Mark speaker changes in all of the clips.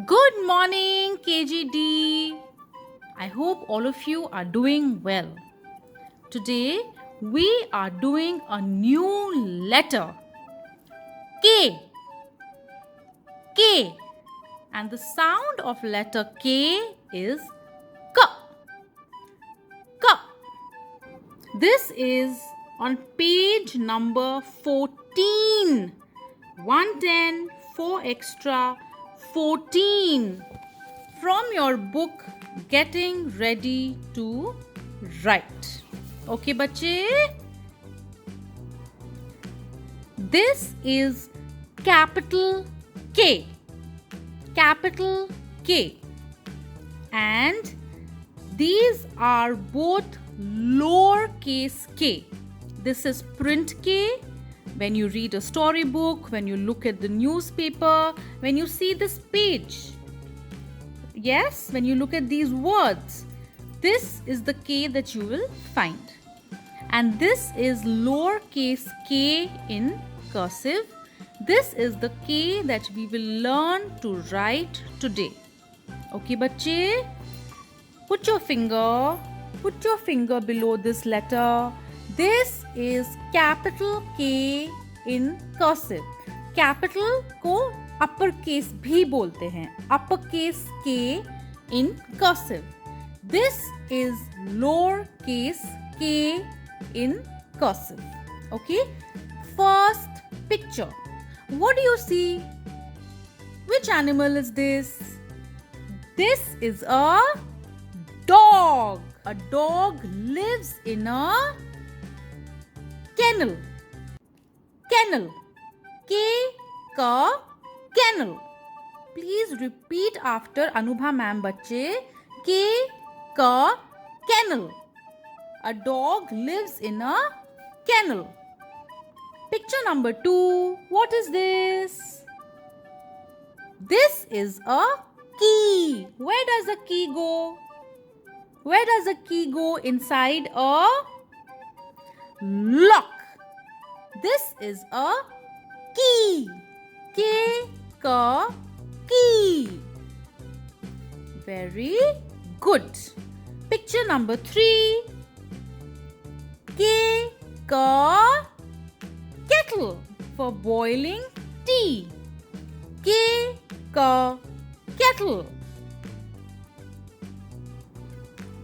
Speaker 1: Good morning, KGD. I hope all of you are doing well. Today, we are doing a new letter K. K. And the sound of letter K is K. K. This is on page number 14. 110, 4 extra, 14. From your book, Getting Ready to Write. Okay, bache? This is capital K. Capital K. And these are both lowercase k. This is print K. When you read a storybook, when you look at the newspaper, when you see this page. Yes, when you look at these words, this is the K that you will find. And this is lowercase k in cursive. This is the K that we will learn to write today. Okay, bache? Put your finger below this letter. This is capital K in cursive. Capital को upper case भी बोलते हैं. Upper case K in cursive. This is lower case K in cursive. Okay. First picture. What do you see? Which animal is this? This is a dog. A dog lives in a kennel. Kennel. K ka kennel. Please repeat after Anubha ma'am bachche. K ka kennel. A dog lives in a kennel. Picture number 2. What is this? This is a key. Where does the key go? Where does the key go inside a lock? This is a key. K ka key. Very good. Picture number 3. K ka kettle for boiling tea. K ka kettle.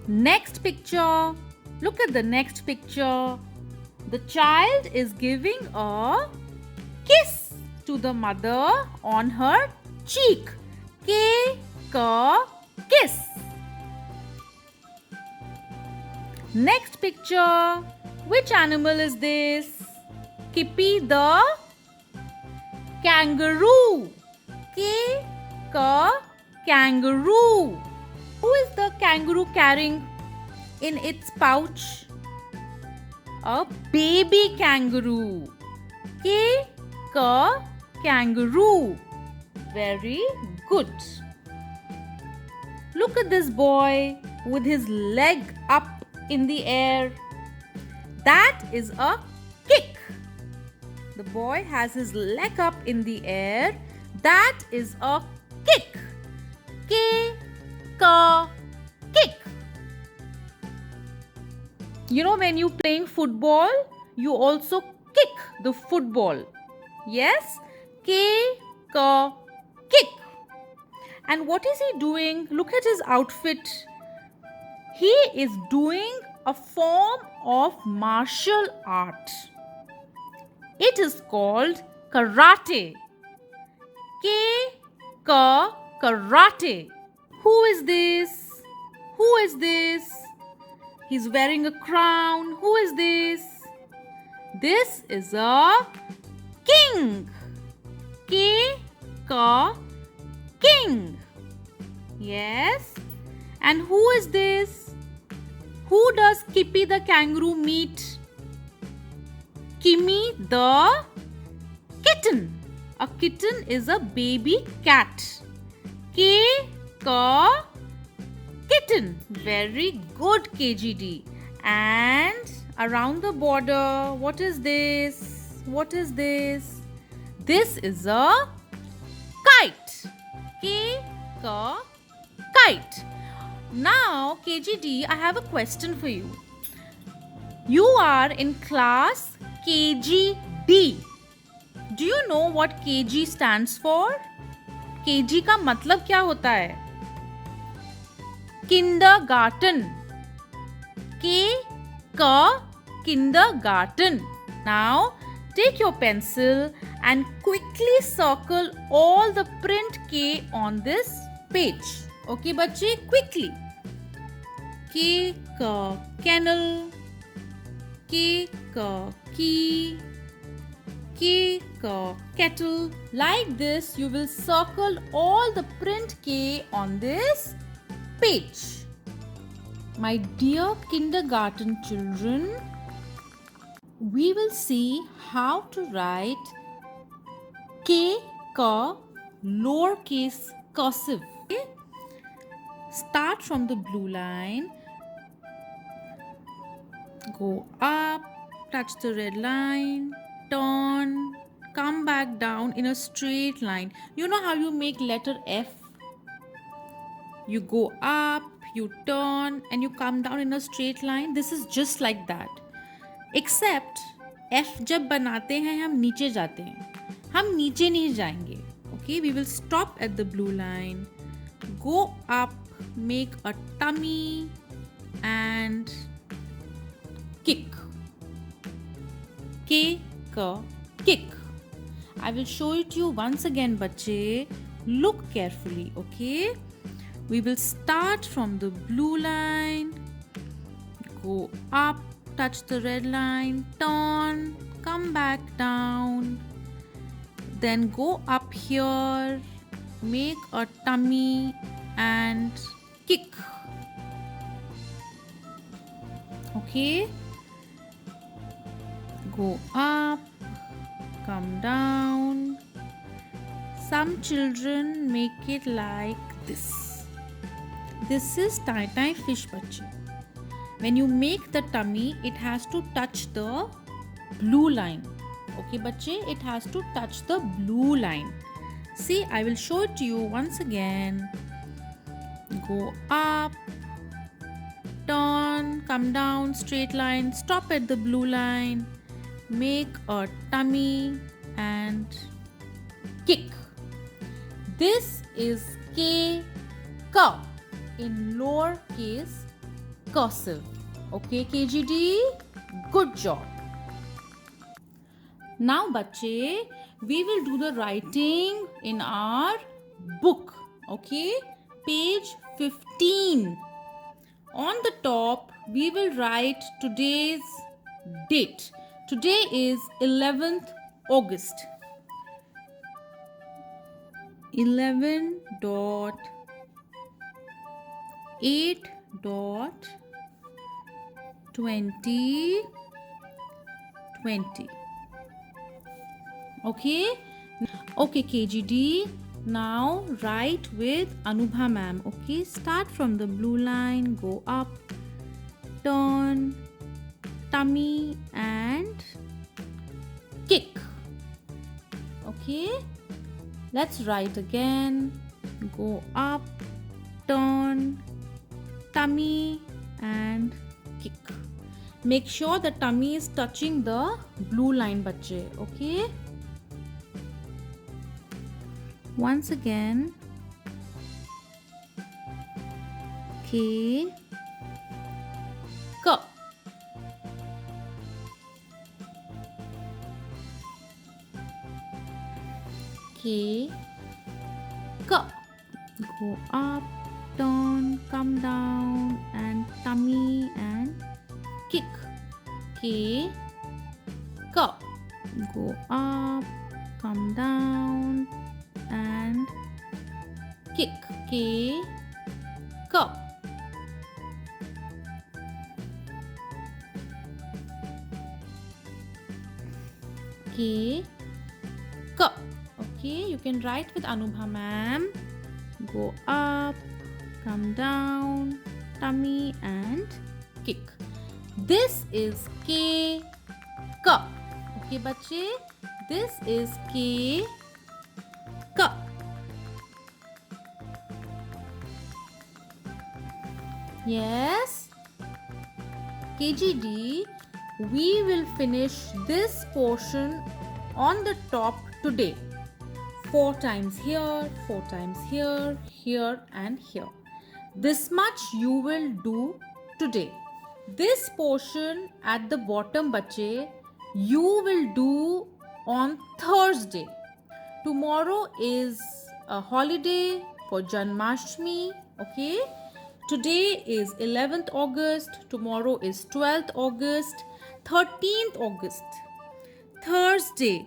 Speaker 1: Next picture. Look at the next picture. The child is giving a kiss to the mother on her cheek. K ka kiss. Next picture. Which animal is this? Kippy the kangaroo. K ka kangaroo. Who is the kangaroo carrying in its pouch? A baby kangaroo. K ka kangaroo. Very good. Look at this boy with his leg up in the air. That is a kick. The boy has his leg up in the air. That is a kick. K ka kick. You know, when you playing football, you also kick the football. Yes? K ka kick. And what is he doing? Look at his outfit. He is doing a form of martial art. It is called karate. K ka karate. Who is this? Who is this? He's wearing a crown. Who is this? This is a king. K ka king. Yes. And who is this? Who does Kippy the kangaroo meet? Kimmy the kitten. A kitten is a baby cat. K ka kitten. Very good, KGD. And around the border, what is this? What is this? This is a kite. K ka, kite. Now, KGD, I have a question for you. You are in class KGD. Do you know what KG stands for? KG का मतलब क्या होता है? Kindergarten. K ka kindergarten. Now take your pencil and quickly circle all the print K on this page. Okay बच्चे, quickly. K ka kennel, K ka key, K ka kettle. Like this, you will circle all the print K on this page. My dear kindergarten children, we will see how to write K ka lowercase cursive. Okay? Start from the blue line, go up, touch the red line, turn, come back down in a straight line. You know how you make letter F? You go up, you turn, and you come down in a straight line. This is just like that. Except F जब बनाते हैं हम नीचे जाते हैं, हम नीचे नहीं जाएंगे. Okay, we will stop at the blue line, go up, make a tummy and kick. K ka kick. I will show it to you once again, bache. Look carefully, okay? We will start from the blue line, go up, touch the red line, turn, come back down, then go up here, make a tummy and kick. Okay? Go up, come down. Some children make it like this. This is tie-tie fish bache. When you make the tummy, it has to touch the blue line. Okay, bache, it has to touch the blue line. See, I will show it to you once again. Go up, turn, come down, straight line, stop at the blue line, make a tummy and kick. This is K ka in lowercase cursive. Okay, KGD, good job. Now, bache, we will do the writing in our book. Okay, page 15. On the top, we will write today's date. Today is 11th August. 11.8.2020. Okay? Okay, KGD. Now write with Anubha ma'am. Okay? Start from the blue line, go up, turn, tummy and kick. Okay? Let's write again. Go up, turn, tummy and kick. Make sure the tummy is touching the blue line, bache. Okay? Once again. K ka. K ka. Go up, turn, come down and tummy and kick. K ka. Go up, come down and kick. K ka. K ka. Okay, you can write with Anubha ma'am. Go up, come down, tummy and kick. This is K ka. Okay, bache, this is K ka. Yes. KGD, we will finish this portion on the top today. 4 times here, 4 times here, here and here. This much you will do today. This portion at the bottom, bache, you will do on Thursday. Tomorrow is a holiday for Janmashtami, okay? Today is 11th August, tomorrow is 12th August, 13th August. Thursday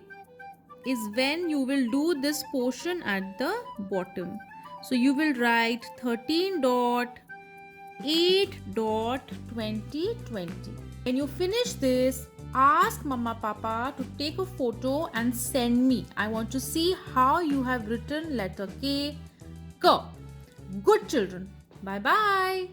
Speaker 1: is when you will do this portion at the bottom. So you will write 13.8.2020. When you finish this, ask Mama Papa to take a photo and send me. I want to see how you have written letter K. Good children. Bye bye.